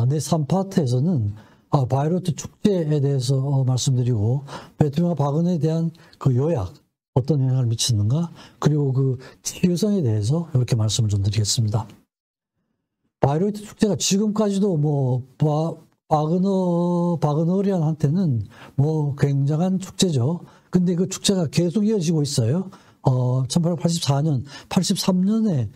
내 3파트에서는 바이로이트 축제에 대해서 말씀드리고 베토벤과 바그너에 대한 그 요약, 어떤 영향을 미치는가, 그리고 그 치유성에 대해서 이렇게 말씀을 좀 드리겠습니다. 바이로이트 축제가 지금까지도 뭐 바그너리안한테는 뭐 굉장한 축제죠. 근데 그 축제가 계속 이어지고 있어요. 1884년, 83년에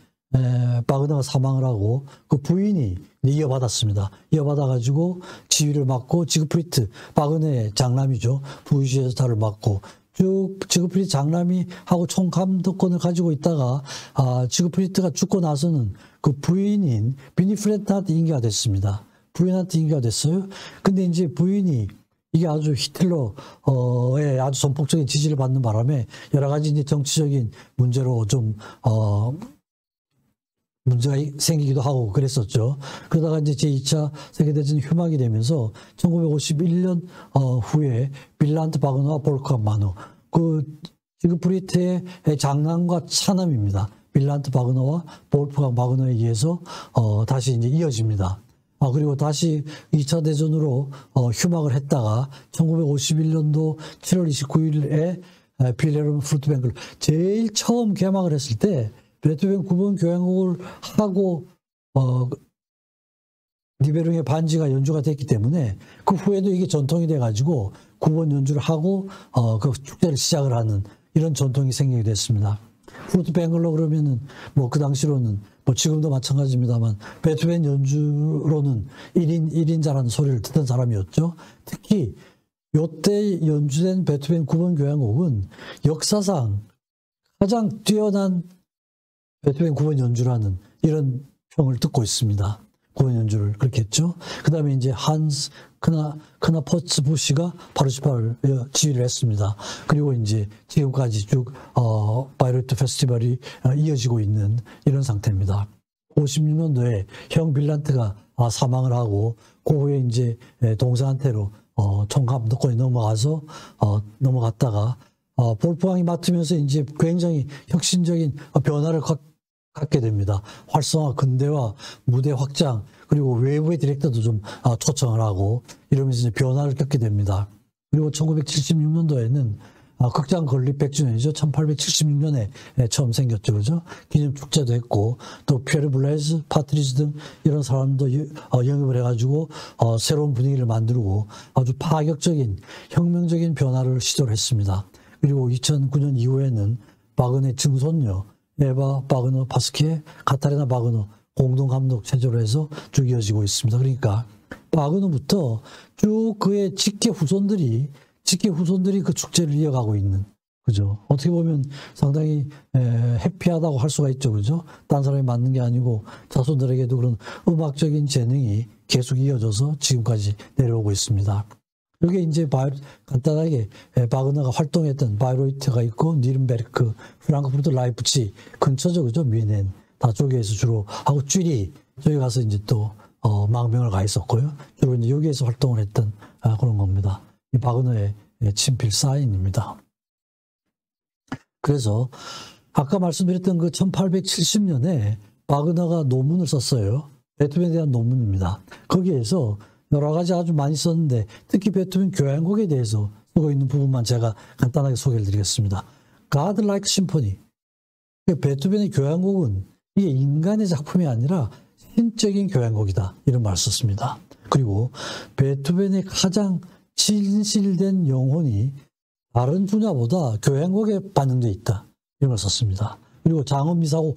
바그너가 사망을 하고 그 부인이 이어받았습니다. 이어받아가지고 지휘를 맡고 지그프리트, 바그너의 장남이죠. 부이시에스타를 맡고 쭉 지그프리트 장남이 하고 총감독권을 가지고 있다가 지그프리트가 죽고 나서는 그 부인인 비니플렌트한테 인계가 됐습니다. 부인한테 인계가 됐어요. 근데 이제 부인이 이게 아주 히틀러의 아주 전폭적인 지지를 받는 바람에 여러 가지 이제 정치적인 문제로 좀 문제가 생기기도 하고 그랬었죠. 그러다가 이제 제2차 세계대전이 휴막이 되면서 1951년 후에 빌란트 바그너와 볼프강 마누, 그 지그프리트의 장남과 차남입니다. 빌란트 바그너와 볼프강 바그너에 의해서 다시 이제 이어집니다. 그리고 다시 2차 대전으로 휴막을 했다가 1951년도 7월 29일에 빌헤르문 프루트뱅글 제일 처음 개막을 했을 때 베토벤 9번 교향곡을 하고 니베룽의 반지가 연주가 됐기 때문에 그 후에도 이게 전통이 돼가지고 9번 연주를 하고 그 축제를 시작을 하는 이런 전통이 생기게 됐습니다. 프루트뱅글로 그러면은 뭐 그 당시로는 뭐 지금도 마찬가지입니다만 베토벤 연주로는 1인자라는 소리를 듣던 사람이었죠. 특히 요때 연주된 베토벤 9번 교향곡은 역사상 가장 뛰어난 베토벤 9번 연주라는 이런 평을 듣고 있습니다. 9번 연주를 그렇게 했죠. 그 다음에 이제 한스 크나퍼츠 부시가 파르시파를 지휘를 했습니다. 그리고 이제 지금까지 쭉 바이로이트 페스티벌이 이어지고 있는 이런 상태입니다. 56년도에 형 빌란트가 사망을 하고 그 후에 이제 동생한테로 총감독권이 넘어갔다가 볼프강이 맡으면서 이제 굉장히 혁신적인 변화를 갖게 됩니다. 활성화, 근대화, 무대 확장, 그리고 외부의 디렉터도 좀 초청을 하고 이러면서 이제 변화를 겪게 됩니다. 그리고 1976년도에는 극장 건립 100주년이죠. 1876년에 처음 생겼죠. 그죠? 기념 축제도 했고, 또 피에르 블레즈, 파트리즈 등 이런 사람도 영입을 해가지고 새로운 분위기를 만들고 아주 파격적인, 혁명적인 변화를 시도를 했습니다. 그리고 2009년 이후에는 바그너의 증손녀, 에바 바그너 파스키에 카타리나 바그너 공동 감독 체제로 해서 쭉 이어지고 있습니다. 그러니까 바그너부터 쭉 그의 직계 후손들이 그 축제를 이어가고 있는, 그죠? 어떻게 보면 상당히 해피하다고 할 수가 있죠, 그죠? 딴 사람이 맞는 게 아니고 자손들에게도 그런 음악적인 재능이 계속 이어져서 지금까지 내려오고 있습니다. 여기 이제 간단하게 바그너가 활동했던 바이로이트가 있고 니른베르크, 프랑크푸르트, 라이프치 근처죠, 그죠? 뮌헨 다 쪽에서 주로 하고 쥐리 저기 가서 이제 또 망명을 가 있었고요. 주로 이제 여기에서 활동을 했던 그런 겁니다. 이 바그너의 친필 사인입니다. 그래서 아까 말씀드렸던 그 1870년에 바그너가 논문을 썼어요. 베토벤에 대한 논문입니다. 거기에서 여러 가지 아주 많이 썼는데 특히 베토벤 교향곡에 대해서 쓰고 있는 부분만 제가 간단하게 소개를 드리겠습니다. God Like Symphony. 베토벤의 교향곡은 이게 인간의 작품이 아니라 신적인 교향곡이다. 이런 말을 썼습니다. 그리고 베토벤의 가장 진실된 영혼이 다른 분야보다 교향곡에 반영되어 있다. 이런 걸 썼습니다. 그리고 장엄 미사곡,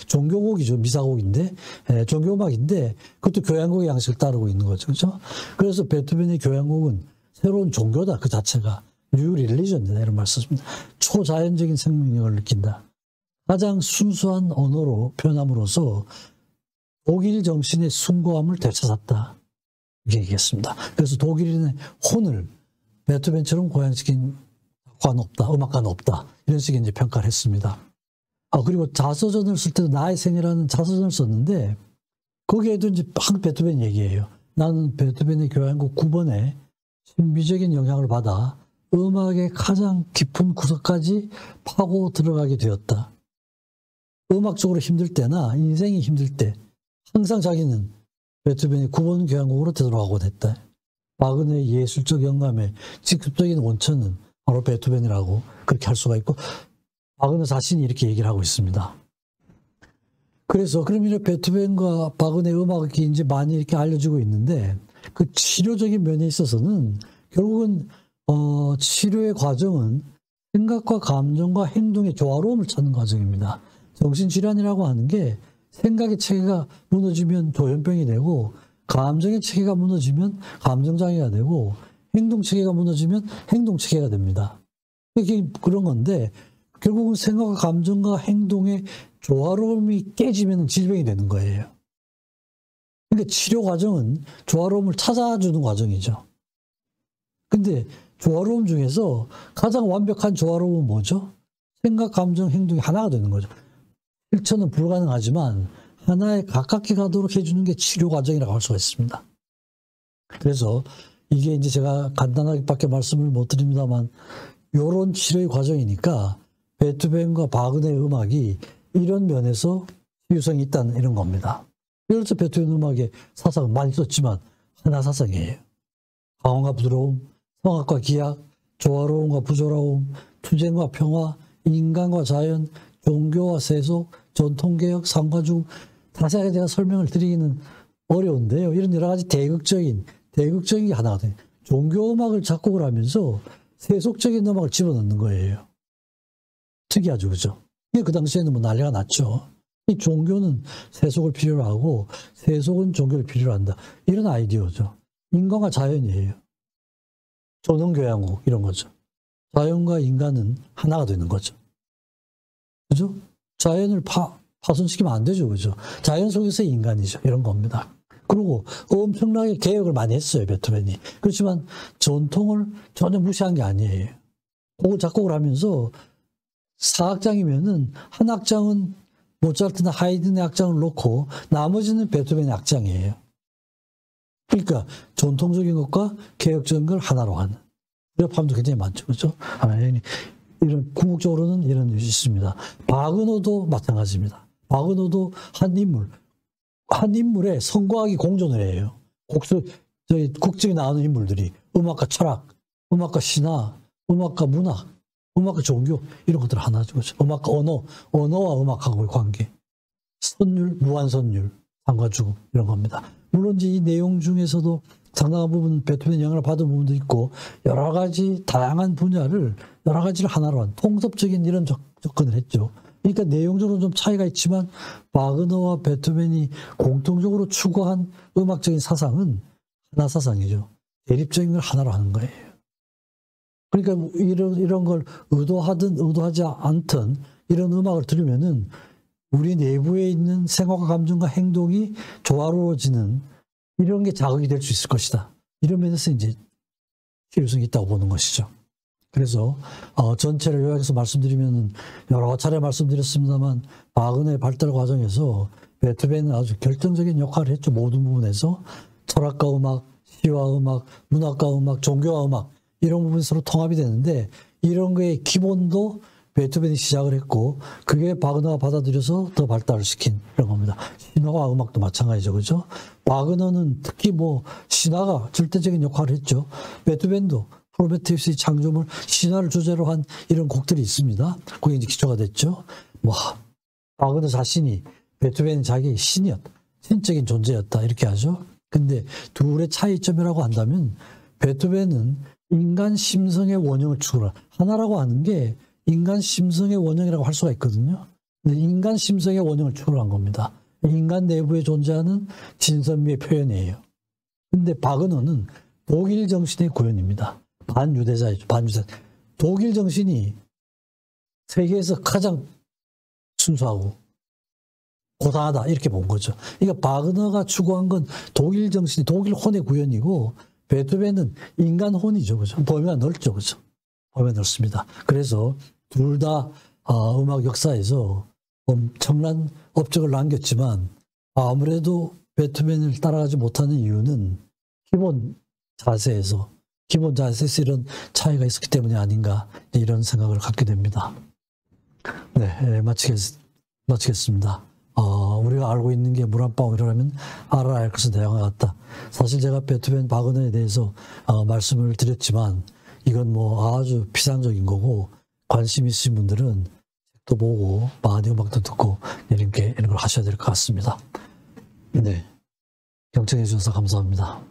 종교곡이죠. 미사곡인데, 종교음악인데, 그것도 교향곡의 양식을 따르고 있는 거죠. 그죠? 그래서 베토벤의 교향곡은 새로운 종교다. 그 자체가. 뉴 릴리전이다. 이런 말 썼습니다. 초자연적인 생명력을 느낀다. 가장 순수한 언어로 표현함으로써 독일 정신의 숭고함을 되찾았다. 이렇게 얘기했습니다. 그래서 독일인의 혼을 베토벤처럼 고양시킨 작곡가는 없다. 음악가는 없다. 이런 식의 이제 평가를 했습니다. 그리고 자서전을 쓸 때도 나의 생애라는 자서전을 썼는데 거기에도 이제 막 베토벤 얘기예요. 나는 베토벤의 교향곡 9번에 신비적인 영향을 받아 음악의 가장 깊은 구석까지 파고 들어가게 되었다. 음악적으로 힘들 때나 인생이 힘들 때 항상 자기는 베토벤이 9번 교향곡으로 되돌아가곤 했다. 바그너의 예술적 영감의 직접적인 원천은 바로 베토벤이라고 그렇게 할 수가 있고, 바그너 자신이 이렇게 얘기를 하고 있습니다. 그래서 그럼 이렇게 베토벤과 바그너의 음악이 이제 많이 이렇게 알려지고 있는데, 그 치료적인 면에 있어서는 결국은 치료의 과정은 생각과 감정과 행동의 조화로움을 찾는 과정입니다. 정신질환이라고 하는 게 생각의 체계가 무너지면 조현병이 되고, 감정의 체계가 무너지면 감정장애가 되고, 행동 체계가 무너지면 행동 체계가 됩니다. 이게 그런 건데, 결국은 생각과 감정과 행동의 조화로움이 깨지면 질병이 되는 거예요. 그러니까 치료 과정은 조화로움을 찾아주는 과정이죠. 근데 조화로움 중에서 가장 완벽한 조화로움은 뭐죠? 생각, 감정, 행동이 하나가 되는 거죠. 실천은 불가능하지만 하나에 가깝게 가도록 해주는 게 치료 과정이라고 할 수가 있습니다. 그래서 이게 이제 제가 간단하게밖에 말씀을 못 드립니다만, 이런 치료의 과정이니까 베토벤과 바그너의 음악이 이런 면에서 유성이 있다는 이런 겁니다. 그래서 베토벤 음악의 사상은 많이 썼지만 하나 사상이에요. 강함과 부드러움, 성악과 기악, 조화로움과 부조로움, 투쟁과 평화, 인간과 자연, 종교와 세속, 전통개혁, 상과죽음, 자세하게 제가 설명을 드리기는 어려운데요. 이런 여러 가지 대극적인 게 하나가 돼요. 종교음악을 작곡을 하면서 세속적인 음악을 집어넣는 거예요. 특이하죠, 그죠? 이게 그 당시에는 뭐 난리가 났죠. 이 종교는 세속을 필요로 하고 세속은 종교를 필요로 한다. 이런 아이디어죠. 인간과 자연이에요. 조능교향곡 이런 거죠. 자연과 인간은 하나가 되는 거죠. 그죠? 자연을 파손시키면 안 되죠, 그죠? 자연 속에서의 인간이죠. 이런 겁니다. 그리고 엄청나게 개혁을 많이 했어요, 베토벤이. 그렇지만 전통을 전혀 무시한 게 아니에요. 곡을 작곡을 하면서 4악장이면은 한 악장은 모차르트나 하이든의 악장을 놓고 나머지는 베토벤의 악장이에요. 그러니까 전통적인 것과 개혁적인 걸 하나로 하는. 협함도 굉장히 많죠, 그렇죠? 이런 궁극적으로는 이런 일이 있습니다. 바그너도 마찬가지입니다. 바그너도 한 인물의 성과학이 공존을 해요. 국적이 나오는 인물들이 음악과 철학, 음악과 신화, 음악과 문학, 음악과 종교 이런 것들 하나죠. 그렇죠? 음악과 언어와 음악하고의 관계, 선율, 무한선율, 상과죽음 이런 겁니다. 물론 이 내용 중에서도 상당한 부분 베토벤 영향을 받은 부분도 있고 여러 가지 다양한 분야를 여러 가지를 하나로 한 통섭적인 이런 접근을 했죠. 그러니까 내용적으로 좀 차이가 있지만 바그너와 베토벤이 공통적으로 추구한 음악적인 사상은 하나 사상이죠. 대립적인 걸 하나로 하는 거예요. 그러니까 이런 걸 의도하든 의도하지 않든 이런 음악을 들으면은 우리 내부에 있는 생각과 감정과 행동이 조화로워지는 이런 게 자극이 될 수 있을 것이다. 이런 면에서 이제 필요성이 있다고 보는 것이죠. 그래서 전체를 요약해서 말씀드리면 여러 차례 말씀드렸습니다만 바그너의 발달 과정에서 베토벤은 아주 결정적인 역할을 했죠. 모든 부분에서 철학과 음악, 시와 음악, 문학과 음악, 종교와 음악 이런 부분이 서로 통합이 되는데 이런 거의 기본도 베토벤이 시작을 했고 그게 바그너가 받아들여서 더 발달을 시킨 이런 겁니다. 신화와 음악도 마찬가지죠. 그죠? 바그너는 특히 신화가 절대적인 역할을 했죠. 베토벤도 프로메테우스의 창조물, 신화를 주제로 한 이런 곡들이 있습니다. 그게 이제 기초가 됐죠. 바그너 자신이 베토벤은 자기 신이었다. 신적인 존재였다. 이렇게 하죠. 근데 둘의 차이점이라고 한다면 베토벤은 인간 심성의 원형을 추구를 하나라고 하는 게 인간 심성의 원형이라고 할 수가 있거든요. 근데 인간 심성의 원형을 추구를 한 겁니다. 인간 내부에 존재하는 진선미의 표현이에요. 근데 바그너는 독일 정신의 구현입니다. 반유대자이죠. 반유대. 독일 정신이 세계에서 가장 순수하고 고상하다 이렇게 본 거죠. 그러니까 바그너가 추구한 건 독일 정신이 독일 혼의 구현이고 베토벤은 인간 혼이죠. 그죠? 범위가 넓죠. 그죠? 범위가 넓습니다. 그래서 둘 다 음악 역사에서 엄청난 업적을 남겼지만 아무래도 베토벤을 따라가지 못하는 이유는 기본 자세에서 이런 차이가 있었기 때문이 아닌가 이런 생각을 갖게 됩니다. 네, 마치겠습니다. 우리가 알고 있는 게 물 한 방울이라면 알아야 할 것은 대양과 같다. 사실 제가 베토벤, 바그너에 대해서 말씀을 드렸지만 이건 뭐 아주 피상적인 거고 관심 있으신 분들은 책도 보고 많이 음악도 듣고 이런 걸 하셔야 될 것 같습니다. 네, 경청해 주셔서 감사합니다.